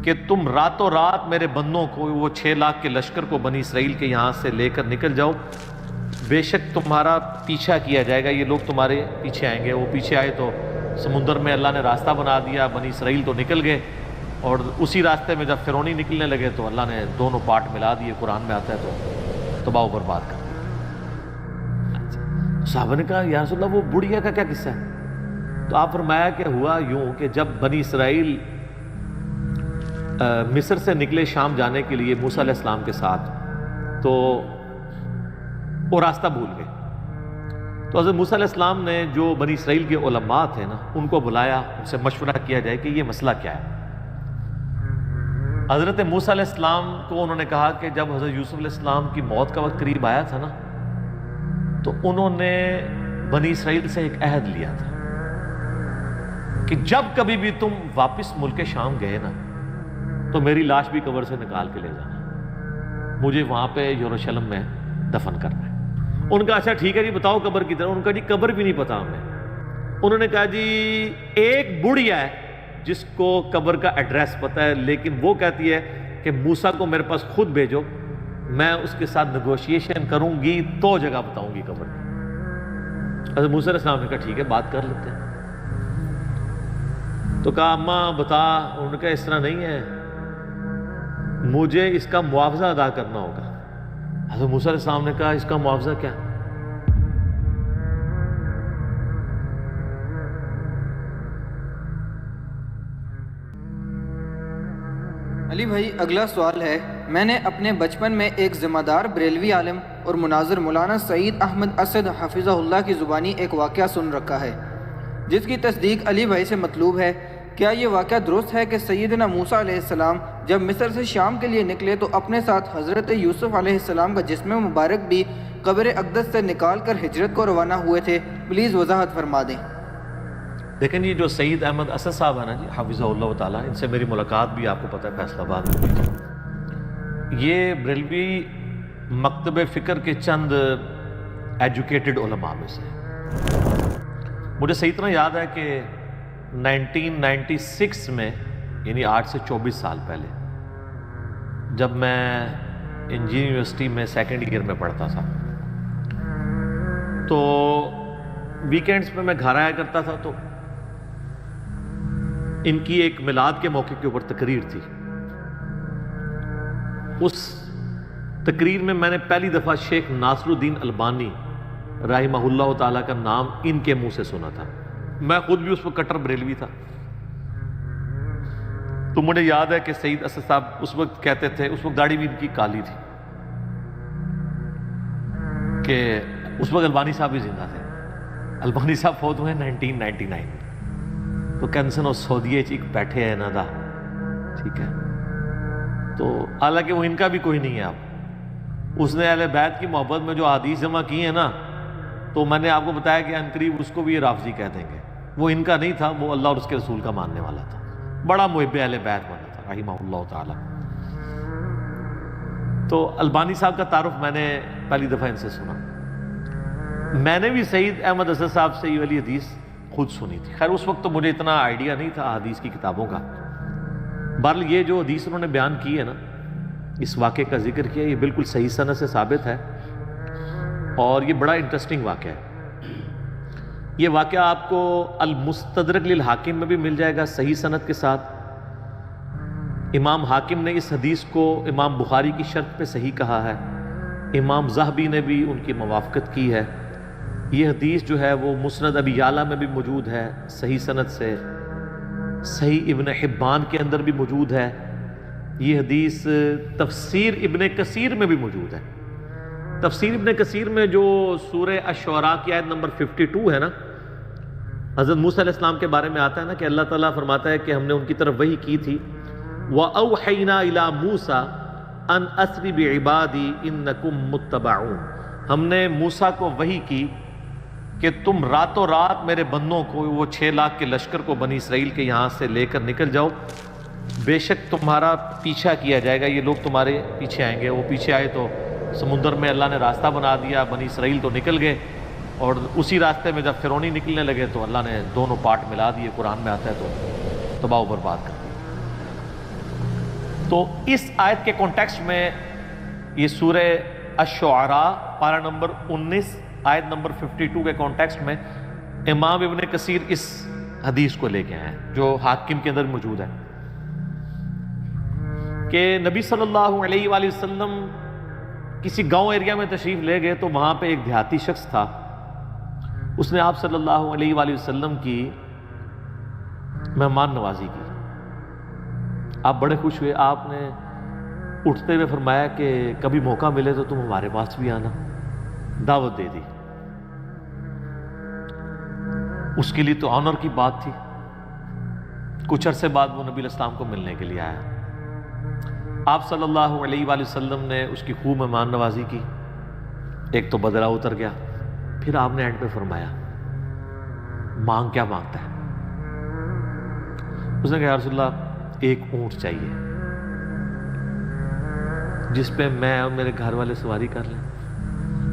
کہ تم راتوں رات میرے بندوں کو، وہ 6 لاکھ کے لشکر کو بنی اسرائیل کے یہاں سے لے کر نکل جاؤ، بے شک تمہارا پیچھا کیا جائے گا، یہ لوگ تمہارے پیچھے آئیں گے۔ وہ پیچھے آئے تو سمندر میں اللہ نے راستہ بنا دیا، بنی اسرائیل تو نکل گئے، اور اسی راستے میں جب فرعونی نکلنے لگے تو اللہ نے دونوں پارٹ ملا دیے، قرآن میں آتا ہے، تو تباہ و برباد کر دیا۔ صحابہ نے کہا یا رسول اللہ وہ بڑھیا کا کیا قصہ ہے؟ تو آپ فرمایا کہ ہوا یوں کہ جب بنی اسرائیل مصر سے نکلے شام جانے کے لیے موسیٰ علیہ السلام کے ساتھ، تو وہ راستہ بھول گئے، تو حضرت موسیٰ علیہ السلام نے جو بنی اسرائیل کے علماء تھے نا، ان کو بلایا، ان سے مشورہ کیا جائے کہ یہ مسئلہ کیا ہے۔ حضرت موسیٰ علیہ السلام کو انہوں نے کہا کہ جب حضرت یوسف علیہ السلام کی موت کا وقت قریب آیا تھا نا، تو انہوں نے بنی اسرائیل سے ایک عہد لیا تھا کہ جب کبھی بھی تم واپس ملک شام گئے نا، تو میری لاش بھی قبر سے نکال کے لے جانا، مجھے وہاں پہ یروشلم میں دفن کرنا ہے۔ ان کا اچھا ٹھیک ہے جی بتاؤ قبر کی طرح، ان کا جی قبر بھی نہیں پتا ہمیں۔ انہوں نے کہا جی ایک بڑھیا ہے جس کو قبر کا ایڈریس پتا ہے، لیکن وہ کہتی ہے کہ موسیٰ کو میرے پاس خود بھیجو، میں اس کے ساتھ نیگوشیشن کروں گی تو جگہ بتاؤں گی قبر کی۔ حضرت موسیٰ علیہ السلام نے کہا ٹھیک ہے بات کر لیتے ہیں۔ تو کہا اماں بتا، ان کا اس طرح نہیں ہے، مجھے اس کا معاوضہ ادا کرنا ہوگا۔ حضرت موسیٰ علیہ السلام نے کہا اس کا معاوضہ کیا؟ علی بھائی اگلا سوال ہے، میں نے اپنے بچپن میں ایک ذمہ دار بریلوی عالم اور مناظر مولانا سعید احمد اسد حفظہ اللہ کی زبانی ایک واقعہ سن رکھا ہے جس کی تصدیق علی بھائی سے مطلوب ہے۔ کیا یہ واقعہ درست ہے کہ سیدنا موسیٰ علیہ السلام جب مصر سے شام کے لیے نکلے تو اپنے ساتھ حضرت یوسف علیہ السلام کا جسم مبارک بھی قبر اقدس سے نکال کر ہجرت کو روانہ ہوئے تھے؟ پلیز وضاحت فرما دیں۔ دیکھیں جی جو سعید احمد اسد صاحب ہیں نا جی حفظہ اللہ تعالیٰ، ان سے میری ملاقات بھی آپ کو پتہ ہے فیصل آباد میں ہوئی تھی۔ یہ بریلوی مکتب فکر کے چند ایجوکیٹڈ علماء میں سے مجھے صحیح طرح یاد ہے کہ 1996 میں، یعنی 8 سے 24 سال پہلے، جب میں انجینئرنگ یونیورسٹی میں 2nd ایئر میں پڑھتا تھا، تو ویکینڈز پہ میں گھر آیا کرتا تھا، تو ان کی ایک میلاد کے موقع کے اوپر تقریر تھی۔ اس تقریر میں نے پہلی دفعہ شیخ ناصر الدین البانی رحمہ اللہ تعالیٰ کا نام ان کے منہ سے سنا تھا۔ میں خود بھی اس وقت کٹر بریلوی تھا، تو مجھے یاد ہے کہ سعید اسد صاحب اس وقت کہتے تھے، اس وقت داڑھی بھی ان کی کالی تھی، کہ اس وقت البانی صاحب بھی زندہ تھے۔ البانی صاحب فوت ہوئے 1999 تو کینسن اور سعودیہ چیک بیٹھے ہیں نا دا، ٹھیک ہے، تو حالانکہ وہ ان کا بھی کوئی نہیں ہے۔ اب اس نے اہل بیت کی محبت میں جو احادیث جمع کی ہیں نا، تو میں نے آپ کو بتایا کہ عنقریب اس کو بھی یہ رافضی کہہ دیں گے، وہ ان کا نہیں تھا، وہ اللہ اور اس کے رسول کا ماننے والا تھا، بڑا محب اہل بیت بنا تھا رحمہ اللہ تعالی۔ تو البانی صاحب کا تعارف میں نے پہلی دفعہ ان سے سنا۔ میں نے بھی سعید احمد اسد صاحب سے یہ والی حدیث خود سنی تھی، خیر اس وقت تو مجھے اتنا آئیڈیا نہیں تھا حدیث کی کتابوں کا۔ بہرحال یہ جو حدیث انہوں نے بیان کی ہے نا، اس واقعے کا ذکر کیا، یہ بالکل صحیح سند سے ثابت ہے، اور یہ بڑا انٹرسٹنگ واقعہ ہے۔ یہ واقعہ آپ کو المستدرک للحاکم میں بھی مل جائے گا صحیح سند کے ساتھ۔ امام حاکم نے اس حدیث کو امام بخاری کی شرط پہ صحیح کہا ہے، امام ذہبی نے بھی ان کی موافقت کی ہے۔ یہ حدیث جو ہے وہ مسند ابی یعلا میں بھی موجود ہے صحیح سند سے، صحیح ابن حبان کے اندر بھی موجود ہے۔ یہ حدیث تفسیر ابن کثیر میں بھی موجود ہے۔ تفسیر ابن کثیر میں جو سورہ الشعراء کی آیت نمبر 52 ہے نا، حضرت موسیٰ علیہ السلام کے بارے میں آتا ہے نا کہ اللہ تعالیٰ فرماتا ہے کہ ہم نے ان کی طرف وحی کی تھی، وَأَوْحَيْنَا إِلَى مُوسَىٰ أَنْ أَسْرِ بِعِبَادِي إِنَّكُمْ مُتَّبَعُونَ، ہم نے موسیٰ کو وحی کی کہ تم راتوں رات میرے بندوں کو، وہ 6 لاکھ کے لشکر کو بنی اسرائیل کے یہاں سے لے کر نکل جاؤ، بے شک تمہارا پیچھا کیا جائے گا، یہ لوگ تمہارے پیچھے آئیں گے۔ وہ پیچھے آئے تو سمندر میں اللہ نے راستہ بنا دیا، بنی اسرائیل تو نکل گئے، اور اسی راستے میں جب فرعونی نکلنے لگے تو اللہ نے دونوں پارٹ ملا دیے، قرآن میں آتا ہے، تو تباہ و برباد کر دیا۔ تو اس آیت کے کانٹیکسٹ میں یہ سورہ الشعراء پارہ نمبر 19 آیت نمبر 52 کے کانٹیکسٹ میں امام ابن کثیر اس حدیث کو لے کے آئے ہیں جو حاکم کے اندر موجود ہے کہ نبی صلی اللہ علیہ وآلہ وسلم کسی گاؤں ایریا میں تشریف لے گئے تو وہاں پہ ایک دیہاتی شخص تھا. اس نے آپ صلی اللہ علیہ وآلہ وسلم کی مہمان نوازی کی. آپ بڑے خوش ہوئے. آپ نے اٹھتے ہوئے فرمایا کہ کبھی موقع ملے تو تم ہمارے پاس بھی آنا. دعوت دے دی. اس کے لیے تو آنر کی بات تھی. کچھ عرصے بعد وہ نبی علیہ السلام کو ملنے کے لیے آیا. آپ صلی اللہ علیہ وآلہ وسلم نے اس کی خوب مہمان نوازی کی. ایک تو بدلہ اتر گیا. پھر آپ نے اینڈ پہ فرمایا مانگ کیا مانگتا ہے؟ اس نے کہا یا رسول اللہ ایک اونٹ چاہیے جس پہ میں اور میرے گھر والے سواری کر لیں.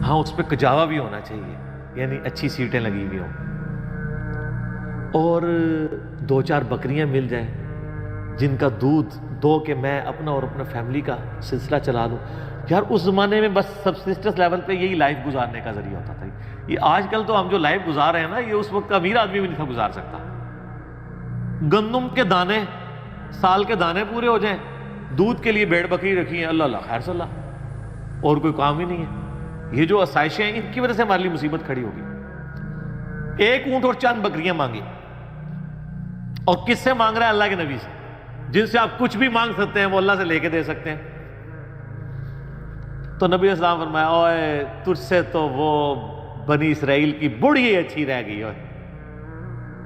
ہاں اس پہ کجاوا بھی ہونا چاہیے یعنی اچھی سیٹیں لگی ہوئی ہوں اور 2-4 بکریاں مل جائیں جن کا دودھ دو کہ میں اپنا اور اپنا فیملی کا سلسلہ چلا دوں. یار اس زمانے میں بس سبسسٹنس لیول پہ یہی لائف گزارنے کا ذریعہ ہوتا تھا. یہ آج کل تو ہم جو لائف گزار رہے ہیں نا یہ اس وقت کا امیر آدمی بھی نہیں تھا گزار سکتا. گندم کے دانے سال کے دانے پورے ہو جائیں, دودھ کے لیے بھیڑ بکری رکھی ہیں, اللہ اللہ خیر صلی اللہ, اور کوئی کام ہی نہیں ہے. یہ جو آسائشیں ہیں ان کی وجہ سے ہمارے لیے مصیبت کھڑی ہوگی. ایک اونٹ اور چند بکریاں مانگی, اور کس سے مانگ رہا ہے؟ اللہ کے نبی سے, جن سے آپ کچھ بھی مانگ سکتے ہیں وہ اللہ سے لے کے دے سکتے ہیں. تو نبی اسلام فرمایا اوے تجھ سے تو وہ بنی اسرائیل کی بڑی اچھی رہ گئی ہے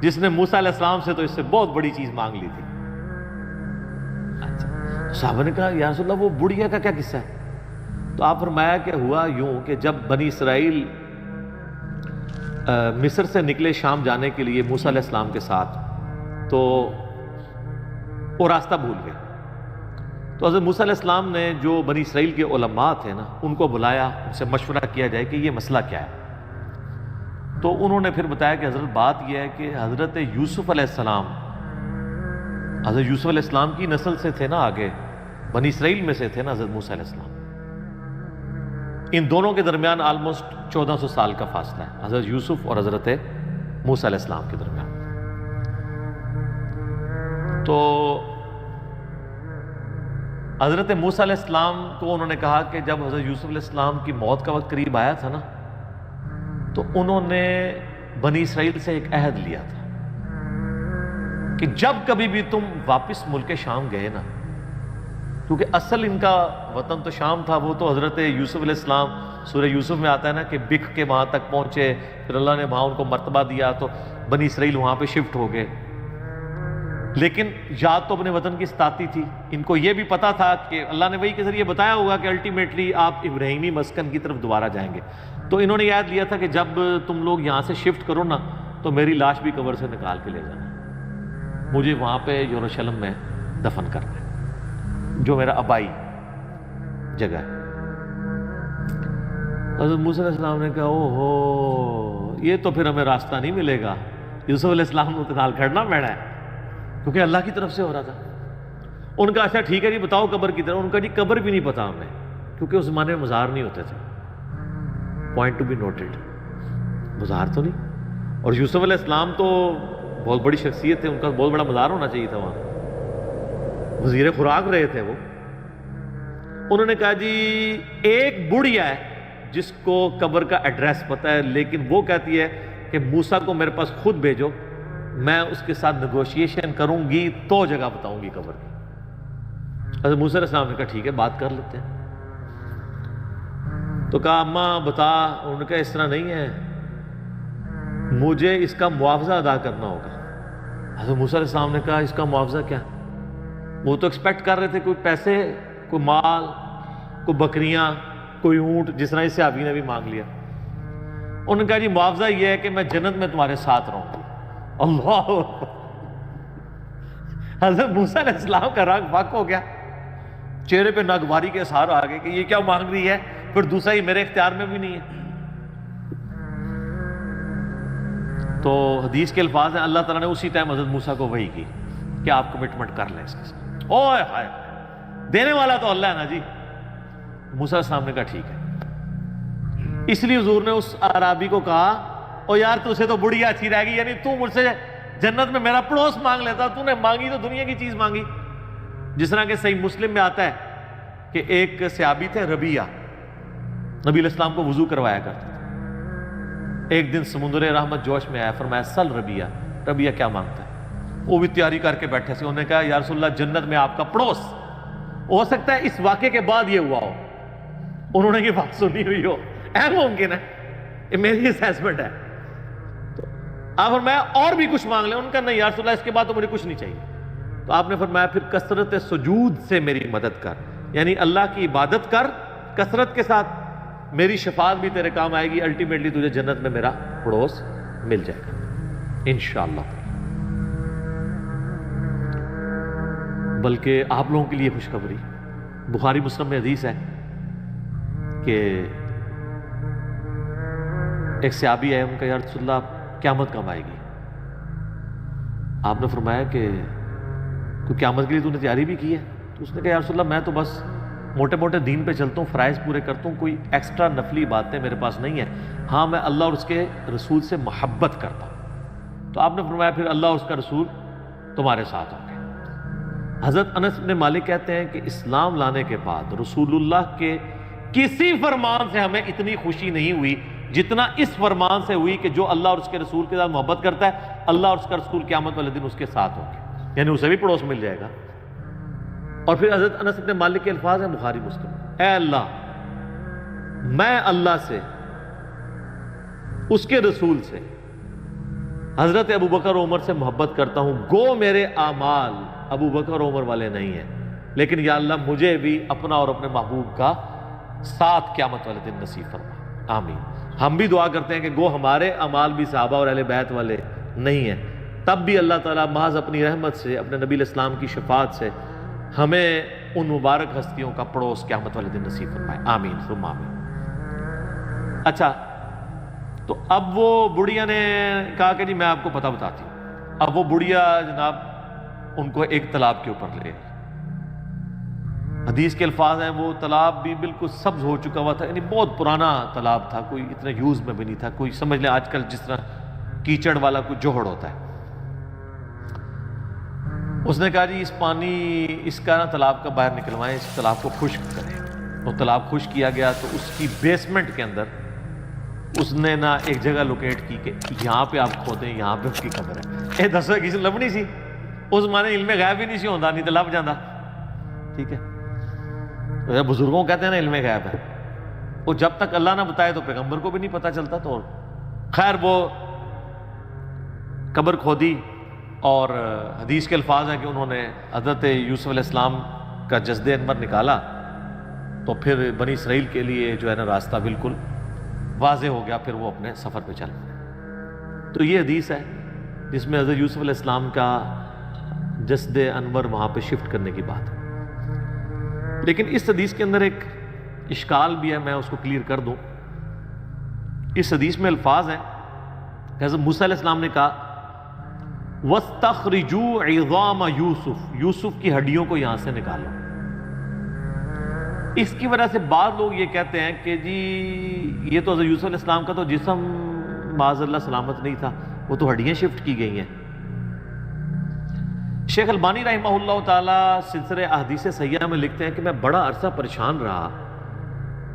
جس نے موسیٰ علیہ السلام سے تو اس سے بہت بڑی چیز مانگ لی تھی. اچھا صحابہ نے کہا یا رسول اللہ وہ بڑھیا کا کیا قصہ ہے؟ تو آپ فرمایا کہ ہوا یوں کہ جب بنی اسرائیل مصر سے نکلے شام جانے کے لیے موسیٰ علیہ السلام کے ساتھ, تو وہ راستہ بھول گئے. تو حضرت موسیٰ علیہ السلام نے جو بنی اسرائیل کے علماء تھے نا ان کو بلایا, ان سے مشورہ کیا جائے کہ یہ مسئلہ کیا ہے. تو انہوں نے پھر بتایا کہ حضرت بات یہ ہے کہ حضرت یوسف علیہ السلام حضرت یوسف علیہ السلام کی نسل سے تھے نا, آگے بنی اسرائیل میں سے تھے نا حضرت موسیٰ علیہ السلام. ان دونوں کے درمیان آلموسٹ 1400 سال کا فاصلہ ہے, حضرت یوسف اور حضرت موسیٰ علیہ السلام کے درمیان. تو حضرت موسیٰ علیہ السلام کو انہوں نے کہا کہ جب حضرت یوسف علیہ السلام کی موت کا وقت قریب آیا تھا نا, تو انہوں نے بنی اسرائیل سے ایک عہد لیا تھا کہ جب کبھی بھی تم واپس ملک شام گئے نا, کیونکہ اصل ان کا وطن تو شام تھا, وہ تو حضرت یوسف علیہ السلام سورہ یوسف میں آتا ہے نا کہ بکھ کے وہاں تک پہنچے, پھر اللہ نے وہاں ان کو مرتبہ دیا تو بنی اسرائیل وہاں پہ شفٹ ہو گئے. لیکن یاد تو اپنے وطن کی ستاتی تھی. ان کو یہ بھی پتا تھا کہ اللہ نے وحی کے ذریعے بتایا ہوگا کہ الٹیمیٹلی آپ ابراہیمی مسکن کی طرف دوبارہ جائیں گے. تو انہوں نے یاد لیا تھا کہ جب تم لوگ یہاں سے شفٹ کرو نا تو میری لاش بھی قبر سے نکال کے لے جانا, مجھے وہاں پہ یروشلم میں دفن کرنا ہے جو میرا آبائی جگہ ہے. حضرت موسیٰ علیہ السلام نے کہا او ہو یہ تو پھر ہمیں راستہ نہیں ملے گا, یوسف علیہ السلام کو نال کھڑنا پڑنا ہے کیونکہ اللہ کی طرف سے ہو رہا تھا. ان کا اچھا ٹھیک ہے جی بتاؤ قبر کی طرف. ان کا جی قبر بھی نہیں پتا ہمیں, کیونکہ اس زمانے میں مزار نہیں ہوتے تھے. پوائنٹ ٹو بی نوٹڈ, مزار تو نہیں. اور یوسف علیہ السلام تو بہت بڑی شخصیت تھے, ان کا بہت بڑا مزار ہونا چاہیے تھا وہاں, وزیر خوراک رہے تھے وہ. انہوں نے کہا جی ایک بڑھیا ہے جس کو قبر کا ایڈریس پتہ ہے, لیکن وہ کہتی ہے کہ موسیٰ کو میرے پاس خود بھیجو, میں اس کے ساتھ نیگوشیشن کروں گی تو جگہ بتاؤں گی قبر کی. حضرت موسیٰ علیہ السلام نے کہا ٹھیک ہے بات کر لیتے ہیں. تو کہا اماں بتا. انہوں نے کہا اس طرح نہیں ہے, مجھے اس کا معاوضہ ادا کرنا ہوگا. حضرت موسیٰ علیہ السلام نے کہا اس کا معاوضہ کیا؟ وہ تو ایکسپیکٹ کر رہے تھے کوئی پیسے, کوئی مال, کوئی بکریاں, کوئی اونٹ, جس طرح اس صحابی نے بھی مانگ لیا. انہوں نے کہا جی معاوضہ یہ ہے کہ میں جنت میں تمہارے ساتھ رہوں گا. اللہ, حضرت موسیٰ علیہ السلام کا رنگ فاق ہو گیا, چہرے پہ ناگواری کے اثار آ گئے کہ یہ کیا مانگ رہی ہے, پھر دوسرا یہ میرے اختیار میں بھی نہیں ہے. تو حدیث کے الفاظ ہیں اللہ تعالیٰ نے اسی ٹائم حضرت موسیٰ کو وحی کی کہ آپ کمٹمنٹ کر لیں اس کے ساتھ. اوہ ہائے دینے والا تو اللہ ہے نا جی۔ موسیٰ علیہ السلام نے کہا ٹھیک ہے۔ اس لیے حضور نے اس اعرابی کو کہا او یار تجھے تو بڑھیا اچھی رہ گئی، یعنی تو مجھ سے جنت میں میرا پڑوس مانگ لیتا، تو نے مانگی تو دنیا کی چیز مانگی۔ جس طرح کہ صحیح مسلم میں آتا ہے کہ ایک صحابی تھے ربیہ، نبی علیہ السلام کو وضو کروایا کرتا تھا۔ ایک دن سمندر رحمت جوش میں آیا، فرمایا سل ربیہ، ربیہ کیا مانگتا ہے؟ وہ بھی تیاری کر کے بیٹھے سے، انہوں نے کہا یا رسول اللہ جنت میں آپ کا پڑوس، ہو سکتا ہے اس واقعے کے بعد یہ ہوا ہو، انہوں نے یہ بات سنی ہوئی ہو، اہم ممکن ہے، یہ میری اسیسمنٹ ہے۔ تو آپ فرمایا اور بھی کچھ مانگ لیں، ان کا نہیں یا رسول اللہ اس کے بعد تو مجھے کچھ نہیں چاہیے۔ تو آپ نے فرمایا پھر کثرت سجود سے میری مدد کر، یعنی اللہ کی عبادت کر کثرت کے ساتھ، میری شفاعت بھی تیرے کام آئے گی، الٹیمیٹلی تجھے جنت میں میرا پڑوس مل جائے گا انشاءاللہ۔ بلکہ آپ لوگوں کے لیے خوشخبری، بخاری مسلم میں حدیث ہے کہ ایک صحابی ہے، ان کا یا رسول اللہ قیامت کب آئے گی؟ آپ نے فرمایا کہ کوئی قیامت کے لیے تو نے تیاری بھی کی ہے؟ تو اس نے کہا یا رسول اللہ میں تو بس موٹے موٹے دین پہ چلتا ہوں، فرائض پورے کرتا ہوں، کوئی ایکسٹرا نفلی باتیں میرے پاس نہیں ہیں، ہاں میں اللہ اور اس کے رسول سے محبت کرتا ہوں۔ تو آپ نے فرمایا پھر اللہ اور اس کا رسول تمہارے ساتھ ہوں گے۔ حضرت انس بن مالک کہتے ہیں کہ اسلام لانے کے بعد رسول اللہ کے کسی فرمان سے ہمیں اتنی خوشی نہیں ہوئی جتنا اس فرمان سے ہوئی کہ جو اللہ اور اس کے رسول کے ساتھ محبت کرتا ہے، اللہ اور اس کا رسول قیامت والے دن اس کے ساتھ ہوں گے، یعنی اسے بھی پڑوس مل جائے گا۔ اور پھر حضرت انس بن مالک کے الفاظ ہیں بخاری مسلم، اے اللہ میں اللہ سے، اس کے رسول سے، حضرت ابو بکر عمر سے محبت کرتا ہوں، گو میرے اعمال ابو بکر عمر والے نہیں ہیں، لیکن یا اللہ مجھے بھی اپنا اور اپنے محبوب کا ساتھ قیامت والے دن نصیب فرما، آمین۔ ہم بھی دعا کرتے ہیں کہ گو ہمارے اعمال بھی صحابہ اور اہل بیت والے نہیں ہیں، تب بھی اللہ تعالیٰ محض اپنی رحمت سے، اپنے نبی علیہ السلام کی شفاعت سے ہمیں ان مبارک ہستیوں کا پڑوس قیامت والے دن نصیب فرمائے، آمین ثم آمین۔ اچھا تو اب وہ بڑھیا نے کہا کہ جی میں آپ کو پتہ بتاتی ہوں۔ اب وہ بڑھیا جناب ان کو ایک تالاب کے اوپر لے، حدیث کے الفاظ ہیں وہ تالاب بھی بالکل سبز ہو چکا ہوا تھا، یعنی بہت پرانا تالاب تھا، کوئی اتنا یوز میں بھی نہیں تھا، کوئی سمجھ لیں آج کل جس طرح کیچڑ والا کوئی جوہڑ ہوتا ہے۔ اس نے کہا جی اس پانی اس کا نا تالاب کا باہر نکلوائیں، اس تالاب کو خشک کریں۔ وہ تالاب خشک کیا گیا تو اس کی بیسمنٹ کے اندر اس نے نا ایک جگہ لوکیٹ کی کہ یہاں پہ آپ کھودیں، یہاں پہ اس کی قبر ہے۔ دسو کسی لبنی سی، اس مانے علم غیب ہی نہیں سی ہوتا، نہیں تو لب جانا، ٹھیک ہے۔ بزرگوں کہتے ہیں نا علم غیب ہے، وہ جب تک اللہ نہ بتائے تو پیغمبر کو بھی نہیں پتا چلتا۔ تو خیر وہ قبر کھودی، اور حدیث کے الفاظ ہیں کہ انہوں نے حضرت یوسف علیہ السلام کا جسد انور نکالا تو پھر بنی اسرائیل کے لیے جو ہے نا راستہ بالکل واضح ہو گیا، پھر وہ اپنے سفر پہ چل پڑے۔ تو یہ حدیث ہے جس میں حضرت یوسف علیہ السلام کا جسد انور وہاں پہ شفٹ کرنے کی بات ہے۔ لیکن اس حدیث کے اندر ایک اشکال بھی ہے، میں اس کو کلیئر کر دوں۔ اس حدیث میں الفاظ ہیں کہ حضرت موسیٰ علیہ السلام نے کہا وَاسْتَخْرِجُوا عِظَامَ یوسف، یوسف کی ہڈیوں کو یہاں سے نکالو۔ اس کی وجہ سے بعض لوگ یہ کہتے ہیں کہ جی یہ تو حضرت یوسف علیہ السلام کا تو جسم معاذ اللہ سلامت نہیں تھا، وہ تو ہڈیاں شفٹ کی گئی ہیں۔ شیخ البانی رحمہ اللہ تعالیٰ سلسلہ احادیث صحیحہ میں لکھتے ہیں کہ میں بڑا عرصہ پریشان رہا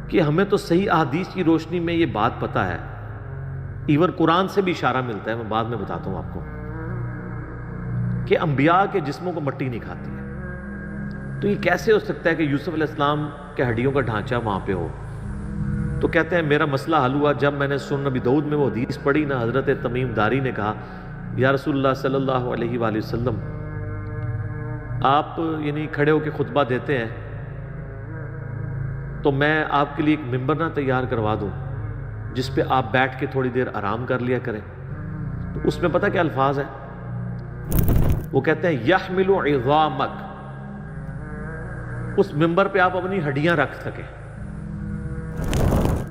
کہ ہمیں تو صحیح احادیث کی روشنی میں یہ بات پتہ ہے، ایون قرآن سے بھی اشارہ ملتا ہے، میں بعد میں بتاتا ہوں آپ کو، کہ انبیاء کے جسموں کو مٹی نہیں کھاتی ہے، تو یہ کیسے ہو سکتا ہے کہ یوسف علیہ السلام کے ہڈیوں کا ڈھانچہ وہاں پہ ہو؟ تو کہتے ہیں میرا مسئلہ حل ہوا جب میں نے سنن نبی داؤد میں وہ حدیث پڑھی نا، حضرت تمیم داری نے کہا یا رسول اللہ صلی اللہ علیہ وآلہ وسلم آپ یعنی کھڑے ہو کے خطبہ دیتے ہیں تو میں آپ کے لیے ایک ممبر نہ تیار کروا دوں جس پہ آپ بیٹھ کے تھوڑی دیر آرام کر لیا کریں۔ تو اس میں پتہ کیا الفاظ ہیں؟ وہ کہتے ہیں یحمل عظامک، اس ممبر پہ آپ اپنی ہڈیاں رکھ سکیں،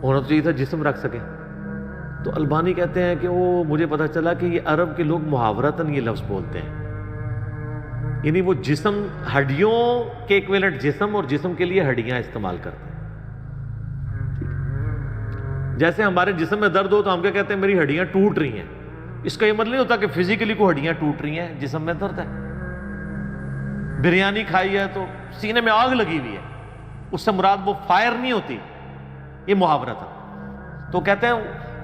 ہونا تو چاہیے تھا جسم رکھ سکیں۔ تو البانی کہتے ہیں کہ وہ مجھے پتہ چلا کہ یہ عرب کے لوگ محاورتاً یہ لفظ بولتے ہیں، یعنی وہ جسم ہڈیوں کے ایکویلنٹ جسم اور جسم کے لیے ہڈیاں استعمال کرتے ہیں. جیسے ہمارے جسم میں درد ہو تو ہم کیا کہتے ہیں میری ہڈیاں ٹوٹ رہی ہیں. اس کا یہ مطلب نہیں ہوتا کہ فزیکلی کوئی ہڈیاں ٹوٹ رہی ہیں, جسم میں درد ہے. بریانی کھائی ہے تو سینے میں آگ لگی ہوئی ہے, اس سے مراد وہ فائر نہیں ہوتی, یہ محاورہ تھا. تو کہتے ہیں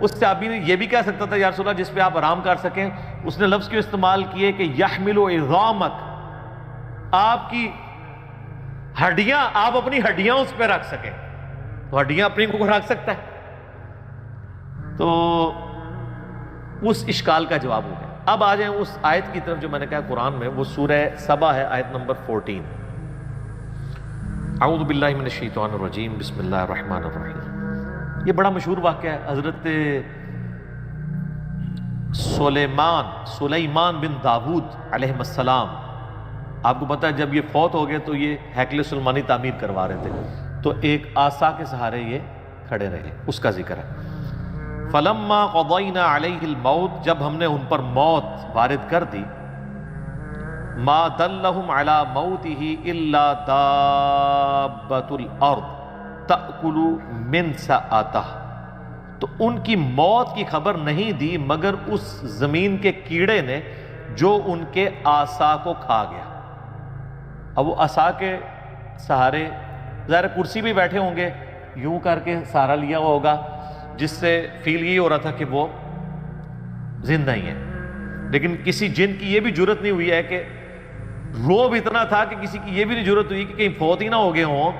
اس صحابی نے یہ بھی کہہ سکتا تھا یا رسول اللہ جس پہ آپ آرام کر سکیں, اس نے لفظ کیوں استعمال کیے کہ یحمل عظامک, آپ کی ہڈیاں, آپ اپنی ہڈیاں اس پہ رکھ سکیں. تو ہڈیاں اپنی کو رکھ سکتا ہے. تو اس اشکال کا جواب ہو گیا. اب آ جائیں اس آیت کی طرف جو میں نے کہا قرآن میں, وہ سورہ سبا ہے, آیت نمبر 14. اعوذ باللہ من الشیطان الرجیم, بسم اللہ الرحمن الرحیم. یہ بڑا مشہور واقعہ ہے. حضرت سلیمان بن داود علیہ السلام, آپ کو پتہ ہے جب یہ فوت ہو گئے تو یہ ہیکل سلیمانی تعمیر کروا رہے تھے, تو ایک عصا کے سہارے یہ کھڑے رہے. اس کا ذکر ہے. فلما قضینا علیہ الموت, جب ہم نے ان پر موت وارد کر دی, ما دلہم علی موتہ الا دابۃ الارض تأکل من سأتہ, تو ان کی موت کی خبر نہیں دی مگر اس زمین کے کیڑے نے جو ان کے عصا کو کھا گیا. اب وہ عصا کے سہارے ظاہر کرسی بھی بیٹھے ہوں گے, یوں کر کے سہارا لیا ہوا ہوگا, جس سے فیل یہ ہو رہا تھا کہ وہ زندہ ہی ہے. لیکن کسی جن کی یہ بھی جرت نہیں ہوئی ہے کہ روب اتنا تھا کہ کسی کی یہ بھی نہیں جرت ہوئی کہ کہیں فوت ہی نہ ہو گئے ہوں,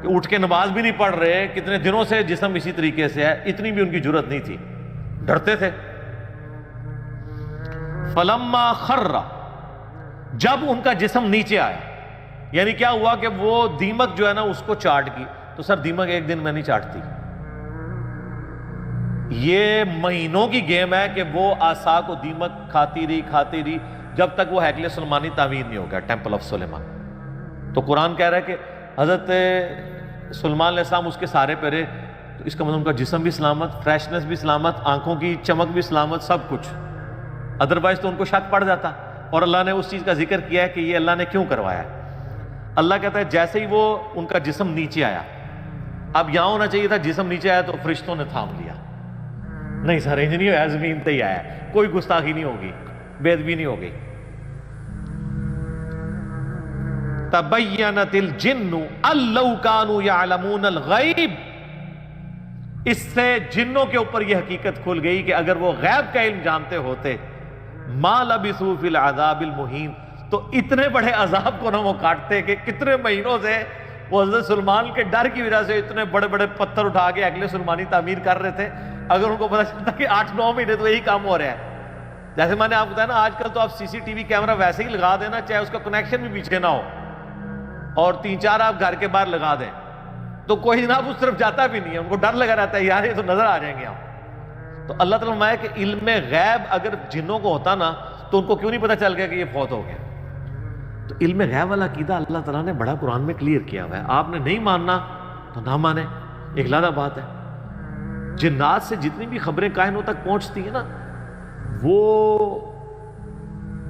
کہ اٹھ کے نماز بھی نہیں پڑھ رہے, کتنے دنوں سے جسم اسی طریقے سے ہے, اتنی بھی ان کی جرت نہیں تھی, ڈرتے تھے. فلما خر, جب ان کا جسم نیچے آیا, یعنی کیا ہوا کہ وہ دیمک جو ہے نا اس کو چاٹ گئی. تو سر دیمک ایک دن میں نہیں چاٹتی, یہ مہینوں کی گیم ہے کہ وہ عصا کو دیمک کھاتی رہی جب تک وہ ہیکل سلیمانی تعمیر نہیں ہو گیا, ٹیمپل آف سلیمان. تو قرآن کہہ رہا ہے کہ حضرت سلیمان علیہ السلام اس کے سارے پہ رہے, تو اس کا مطلب ان کا جسم بھی سلامت, فریشنس بھی سلامت, آنکھوں کی چمک بھی سلامت, سب کچھ. ادروائز تو ان کو شک پڑ جاتا. اور اللہ نے اس چیز کا ذکر کیا ہے کہ یہ اللہ نے کیوں کروایا ہے. اللہ کہتا ہے جیسے ہی وہ ان کا جسم نیچے آیا, اب یہاں ہونا چاہیے تھا جسم نیچے آیا تو فرشتوں نے تھام لیا, نہیں سر انج نہیں ہوا, زمین تے ہی آیا, کوئی گستاخی نہیں ہوگی, بے ادبی نہیں ہوگی. تبینت الجن ان لو کانوا یعلمون الغیب, اس سے جنوں کے اوپر یہ حقیقت کھل گئی کہ اگر وہ غیب کا علم جانتے ہوتے, ما لبثوا فی العذاب المہین, تو اتنے بڑے عذاب کو نہ وہ کاٹتے کہ کتنے مہینوں سے وہ حضرت سلیمان کے ڈر کی وجہ سے اتنے بڑے بڑے پتھر اٹھا کے ہیکل سلیمانی تعمیر کر رہے تھے. اگر ان کو پتا چلتا کہ 8-9 مہینے تو یہی کام ہو رہا ہے. جیسے میں نے آپ کو بتایا نا, آج کل تو آپ CCTV کیمرہ ویسے ہی لگا دینا, چاہے اس کا کنیکشن بھی پیچھے نہ ہو, اور 3-4 آپ گھر کے باہر لگا دیں, تو کوئی جناب اس طرف جاتا بھی نہیں ہے, ان کو ڈر لگا رہتا ہے یار یہ تو نظر آ جائیں گے ہم. تو اللہ تعالیٰ نے فرمایا کہ علم غیب اگر جنوں کو ہوتا نا تو ان کو کیوں نہیں پتا چل گیا کہ یہ فوت ہو گیا. تو علم غیب والا عقیدہ اللہ تعالیٰ نے بڑا قرآن میں کلیئر کیا ہوا ہے. آپ نے نہیں ماننا تو نہ مانے, ایک علیحدہ بات ہے. جنات سے جتنی بھی خبریں کائنوں تک پہنچتی ہیں نا, وہ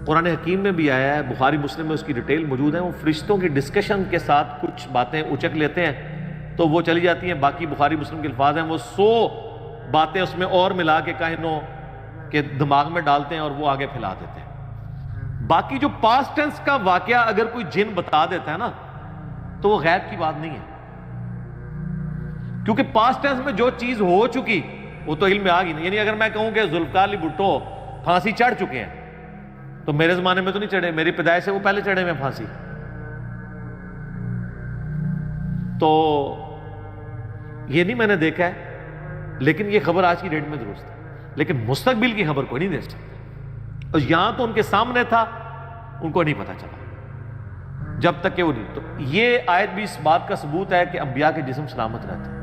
قرآن حکیم میں بھی آیا ہے, بخاری مسلم میں اس کی ڈیٹیل موجود ہے. وہ فرشتوں کی ڈسکشن کے ساتھ کچھ باتیں اچک لیتے ہیں تو وہ چلی جاتی ہیں, باقی بخاری مسلم کے الفاظ ہیں, وہ 100 باتیں اس میں اور ملا کے کائنوں کے دماغ میں ڈالتے ہیں اور وہ آگے پھیلا دیتے ہیں. باقی جو پاسٹ ٹینس کا واقعہ اگر کوئی جن بتا دیتا ہے نا تو وہ غیب کی بات نہیں ہے, کیونکہ پاسٹ ٹینس میں جو چیز ہو چکی وہ تو علم میں آ گئی نہیں. یعنی اگر میں کہوں کہ ذوالفقار علی بھٹو پھانسی چڑھ چکے ہیں, تو میرے زمانے میں تو نہیں چڑھے, میری پیدائش سے وہ پہلے چڑھے ہوئے پھانسی. تو یہ نہیں میں نے دیکھا ہے, لیکن یہ خبر آج کی ڈیٹ میں درست ہے, لیکن مستقبل کی خبر کوئی نہیں دے سکتا. اور یہاں تو ان کے سامنے تھا, ان کو نہیں پتا چلا جب تک کہ وہ نہیں. تو یہ آیت بھی اس بات کا ثبوت ہے کہ انبیاء کے جسم سلامت رہتے ہیں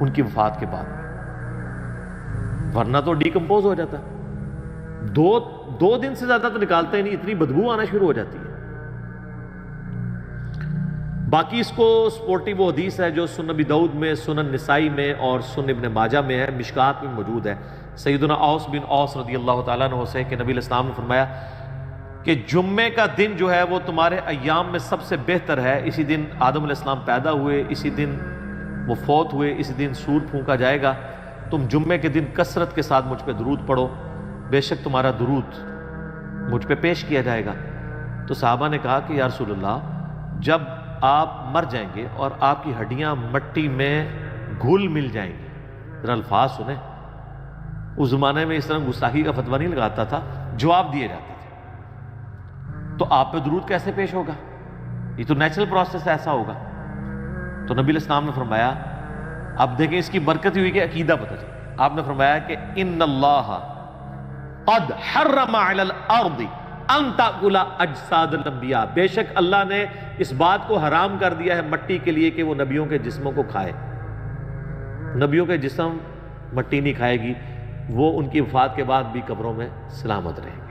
ان کی وفات کے بعد, ورنہ تو ڈیکمپوز ہو جاتا. 2 دن سے زیادہ تو نکالتے ہی نہیں, اتنی بدبو آنا شروع ہو جاتی ہے. باقی اس کو سپورٹی وہ حدیث ہے جو سنن ابی داؤد میں, سنن نسائی میں اور سنن ابن ماجہ میں ہے, مشکات میں موجود ہے. سیدنا اوس بن اوس رضی اللہ تعالیٰ عنہ سے کہ نبی علیہ السلام نے فرمایا کہ جمعے کا دن جو ہے وہ تمہارے ایام میں سب سے بہتر ہے، اسی دن آدم علیہ السلام پیدا ہوئے، اسی دن وہ فوت ہوئے، اسی دن سور پھونکا جائے گا، تم جمعے کے دن کثرت کے ساتھ مجھ پہ درود پڑھو، بے شک تمہارا درود مجھ پہ پیش کیا جائے گا۔ تو صحابہ نے کہا کہ یا رسول اللہ، جب آپ مر جائیں گے اور آپ کی ہڈیاں مٹی میں گھل مل جائیں گی، ذرا الفاظ سنیں، اس زمانے میں اس طرح گستاخی کا فتویٰ نہیں لگاتا تھا، جواب دیے جاتے تھے، تو آپ پہ درود کیسے پیش ہوگا؟ یہ تو نیچرل پروسیس ایسا ہوگا۔ تو نبی علیہ السلام نے فرمایا، اب دیکھیں اس کی برکت ہوئی کہ عقیدہ پتہ چلا، آپ نے فرمایا کہ ان اللہ قد حرم علی الارض ان تاکل اجساد الانبیاء، بے شک اللہ نے اس بات کو حرام کر دیا ہے مٹی کے لیے کہ وہ نبیوں کے جسموں کو کھائے۔ نبیوں کے جسم مٹی نہیں کھائے گی، وہ ان کی وفات کے بعد بھی قبروں میں سلامت رہیں گے۔